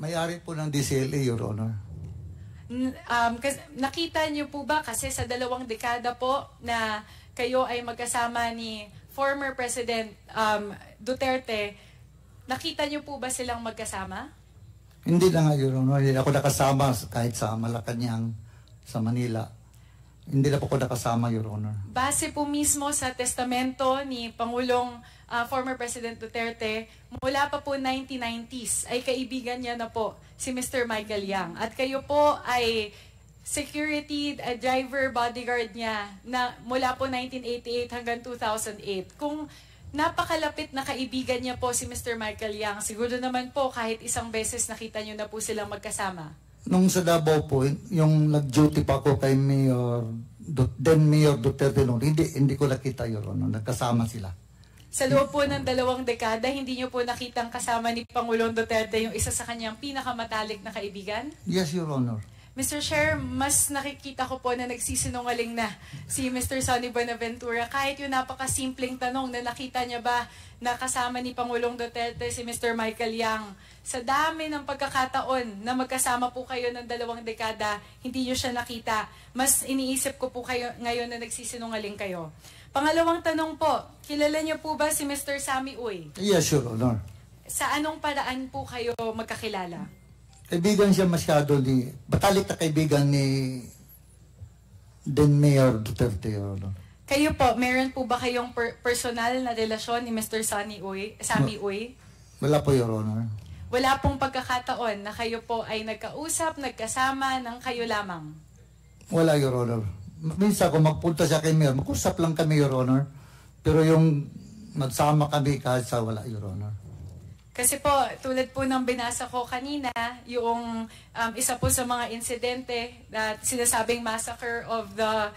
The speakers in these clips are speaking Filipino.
May-ari po ng DCLA, Your Honor. Nakita niyo po ba kasi sa 2 dekada po na kayo ay magkasama ni former President Duterte, nakita niyo po ba silang magkasama? Hindi na nga, Your Honor. Hindi ako nakasama kahit sa Malacanang, sa Manila. Hindi na po ako nakasama, Your Honor. Base po mismo sa testamento ni Pangulong former President Duterte, mula pa po 1990s ay kaibigan niya na po si Mr. Michael Yang. At kayo po ay security driver bodyguard niya na mula po 1988 hanggang 2008. Kung napakalapit na kaibigan niya po si Mr. Michael Yang, siguro naman po kahit isang beses nakita niyo na po silang magkasama. Nung sa Davao po, yung nag-duty pa ako kay then Mayor Duterte noon, hindi ko nakita, Your Honor. Nagkasama sila. Sa loob po ng 2 dekada, hindi niyo po nakitang kasama ni Pangulong Duterte yung isa sa kanyang pinakamatalik na kaibigan? Yes, Your Honor. Mr. Chair, mas nakikita ko po na nagsisinungaling na si Mr. Sonny Buenaventura. Kahit yung napakasimpleng tanong na nakita niya ba na kasama ni Pangulong Duterte si Mr. Michael Yang. Sa dami ng pagkakataon na magkasama po kayo ng 2 dekada, hindi niyo siya nakita. Mas iniisip ko po kayo ngayon na nagsisinungaling kayo. Pangalawang tanong po, kilala niyo po ba si Mr. Sammy Uy? Yes, Your Honor. Sa anong paraan po kayo magkakilala? Kaibigan siya masyado batalik na kaibigan ni then Mayor Duterte, Your Honor. Kayo po, meron po ba kayong personal na relasyon ni Mr. Sammy Uy? Wala po, Your Honor. Wala pong pagkakataon na kayo po ay nagkausap, nagkasama ng kayo lamang? Wala, Your Honor. Minsan kung magpunta siya kay Mayor, mag-usap lang kami, Your Honor. Pero yung magsama kami kahit sa wala, Your Honor. Kasi po, tulad po ng binasa ko kanina, yung isa po sa mga insidente na sinasabing massacre of the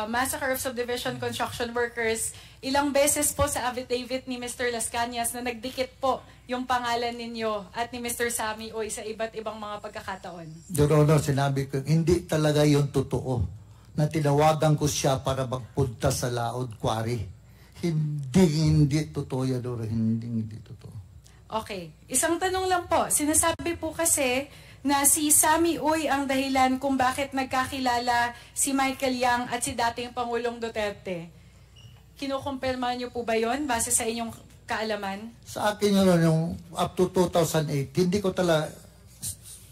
massacre of subdivision construction workers, ilang beses po sa affidavit ni Mr. Las Cañas na nagdikit po yung pangalan ninyo at ni Mr. Sammy Uy sa iba't ibang mga pagkakataon. Your Honor, sinabi ko, hindi talaga yung totoo na tinawagan ko siya para magpunta sa Laod Quarry. Hindi totoo yan, Your Honor. Hindi totoo. Okay. Isang tanong lang po. Sinasabi po kasi na si Sammy Uy ang dahilan kung bakit nagkakilala si Michael Yang at si dating Pangulong Duterte. Kinukumpirma niyo po ba yon base sa inyong kaalaman? Sa akin yun, yung up to 2008, hindi ko talaga,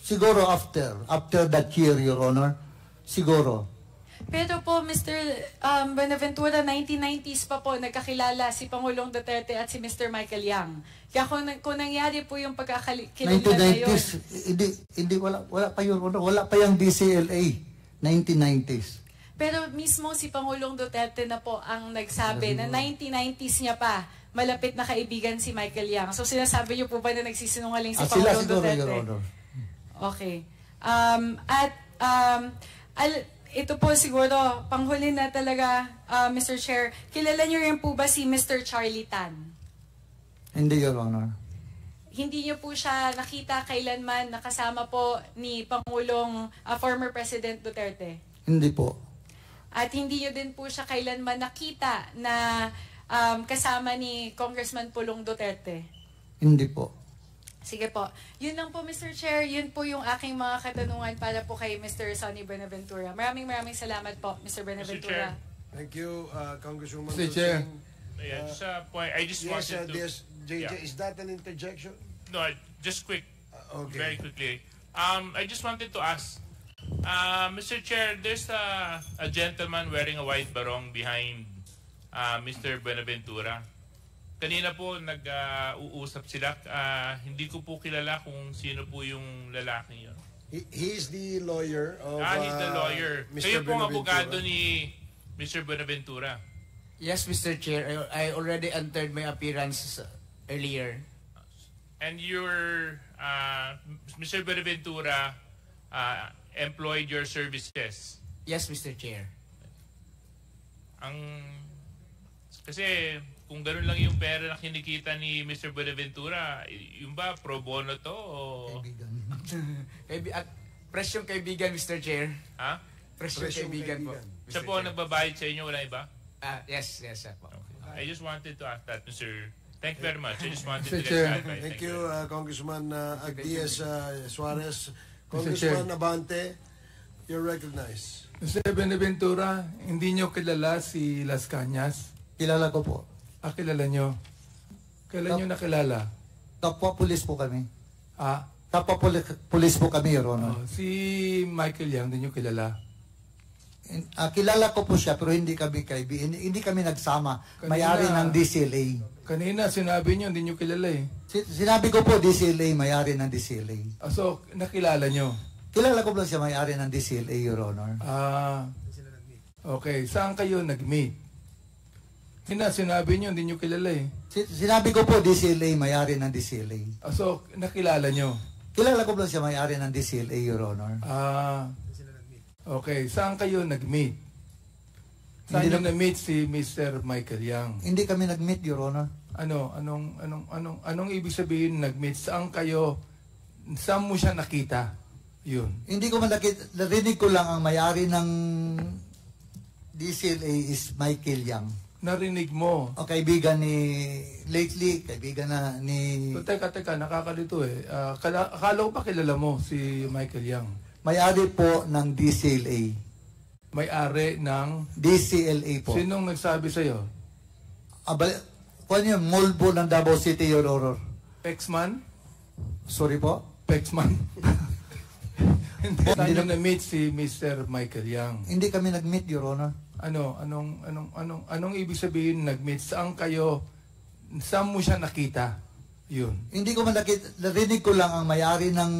siguro after that year, Your Honor, siguro. Pero po, Mr. Buenaventura, 1990s pa po nagkakilala si Pangulong Duterte at si Mr. Michael Yang. Kaya kung nangyari po yung pagkakilala na yun... 1990s, hindi, wala pa yun, wala pa yung DCLA, 1990s. Pero mismo si Pangulong Duterte na po ang nagsabi na 1990s niya pa, malapit na kaibigan si Michael Yang. So sinasabi niyo po ba na nagsisinungaling si Pangulong Duterte? Your Honor. Okay. Ito po siguro, panghuli na talaga, Mr. Chair. Kilala niyo rin po ba si Mr. Charlie Tan? Hindi, Your Honor. Hindi niyo po siya nakita kailanman nakasama po ni Pangulong former President Duterte? Hindi po. At hindi niyo din po siya kailanman nakita na kasama ni Congressman Pulong Duterte? Hindi po. Sige po. Yun lang po, Mr. Chair. Yun po yung aking mga katanungan para po kay Mr. Sonny Buenaventura. Maraming salamat po, Mr. Buenaventura. Thank you, Congresswoman. Mr. Chair. Yeah, just a point. I just wanted to... Yes, JJ, yeah. is that an interjection? No, just quick. Okay. Very quickly. I just wanted to ask, Mr. Chair, there's a gentleman wearing a white barong behind Mr. Buenaventura. Kanina po nag-uusap sila. Hindi ko po kilala kung sino po yung lalaki yun. He's the lawyer of he's the lawyer. Mr. Kayo po ang abogado ni Mr. Buenaventura. Yes, Mr. Chair. I already entered my appearance earlier. And Mr. Buenaventura employed your services. Yes, Mr. Chair. Kasi kung gano'n lang yung pera na kinikita ni Mr. Buenaventura, yung ba pro bono to o Kaibigan. Presyong kaibigan, Mr. Chair. Ha? Presyong kaibigan po. Siya po ang nagbabayad sa inyo, wala iba? Yes, sir po. Okay. I just wanted to ask that, Mr. Thank you very much. I just wanted to Mr. Chair. clarify. Thank you, Congressman Agdias Suarez. Chair. Congressman Abante, you're recognized. Mr. Benaventura, hindi nyo kilala si Las Cañas? Kilala ko po. Kilala nyo? Kailan nyo nakilala? Kapwa pulis po kami. Ah, Kapwa pulis po kami, Your Honor. si Michael Yang, hindi nyo kilala? Kilala ko po siya pero hindi kami hindi kami nagsama. Kanina- May-ari ng DCLA. Kanina sinabi nyo, hindi nyo kilala eh. Sinabi ko po DCLA, may-ari ng DCLA. So, nakilala nyo? Kilala ko lang siya may-ari ng DCLA, Your Honor. Okay. Saan kayo nag-meet? Sinabi nyo, hindi nyo kilala eh. Sinabi ko po DCLA, may-ari ng DCLA. So, nakilala nyo? Kilala ko lang siya may-ari ng DCLA, Your Honor. Okay. Saan kayo nag-meet? Saan Hindi nyo na-meet si Mr. Michael Yang? Hindi kami nag-meet, Your Honor. Anong ibig sabihin nag-meet? Saan mo siya nakita? Yun. Hindi ko narinig ko lang ang may-ari ng DCLA is Michael Yang. Narinig mo? O kaibigan kaibigan na ni... So, teka, nakakalito eh. Akala ko pa kilala mo si Michael Yang. May-ari po ng DCLA. May-ari ng... DCLA po. Sinong nagsabi sa'yo? Kung yun, Molbo ng Davao City, Your Honor. Pexman? Sorry po? Pexman? Saan nyo na-meet si Mr. Michael Yang? Hindi kami nag-meet, Your Honor. Anong ibig sabihin nag-meet? Saan mo siya nakita? Yun. Hindi ko narinig ko lang ang may-ari ng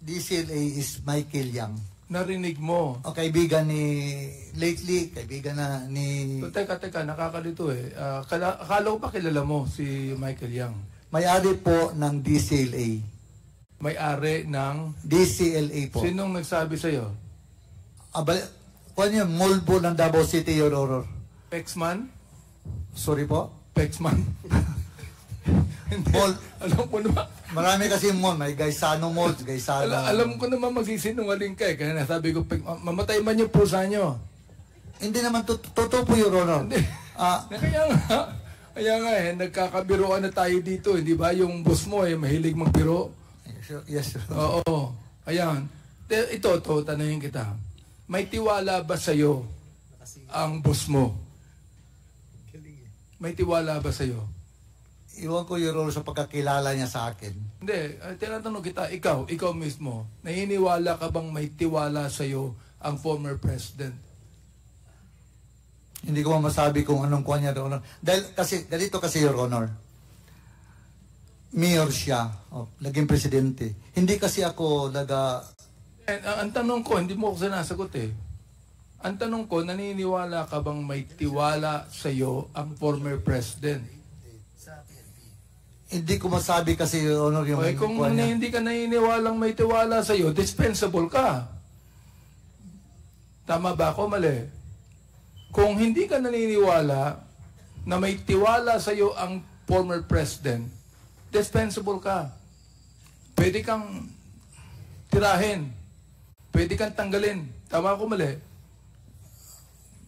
DCLA is Michael Yang. Narinig mo? O kaibigan kaibigan na ni... So, teka, nakakalito eh. Akala ko pa kilala mo si Michael Yang. May-ari po ng DCLA. May-ari ng... DCLA po. Sinong nagsabi sa'yo? Kung yun, Molbo ng Davao City, Your Honor. Pexman? Sorry po? Pexman? Mall. Alam ko naman. Marami kasi mall. May Gaisano Mall, Gaisano. Alam ko naman magsisinungaling ka eh. Kaya nasabi ko, mamatay man yung pusa nyo. Hindi naman totoo po, Your Honor. Kaya nga eh, nagkakabiroan na tayo dito. Hindi ba yung boss mo eh, mahilig magbiro? Yes, Your Honor. Oo. Ayan. Ito, tanungin kita. May tiwala ba sa'yo ang boss mo? May tiwala ba sa'yo? Iwan ko, Your Honor, sa pagkakilala niya sa akin. Hindi. Tinatanong kita, ikaw mismo, naniniwala ka bang may tiwala sa'yo ang former president? Hindi ko masabi kung anong kuha niya, Your Honor. Dahil ganito kasi, Your Honor. Mayor siya. Naging presidente. Hindi kasi ako Ang tanong ko, hindi mo ako sinasagot eh. Ang tanong ko, naniniwala ka bang may tiwala sa'yo ang former president? Hindi ko masabi kasi, Your Honor, yung Okay, kung kuha niya. hindi ka naniniwalang may tiwala sa'yo, dispensable ka. Tama ba ako? Mali. Kung hindi ka naniniwala na may tiwala sa'yo ang former president, dispensable ka. Pwede kang tirahin. Pwede kang tanggalin. Tama ako? Mali.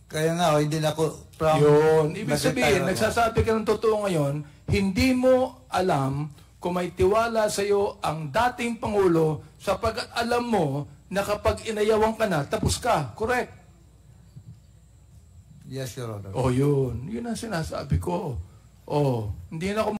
Kaya nga, hindi na ako Yun. Ibig sabihin, nagsasabi ka ng totoo ngayon, hindi mo alam kung may tiwala sa iyo ang dating Pangulo sapagkat alam mo na kapag inayawan ka na, tapos ka. Correct? Yes, Your Honor. Yun. Yun ang sinasabi ko. Hindi na ako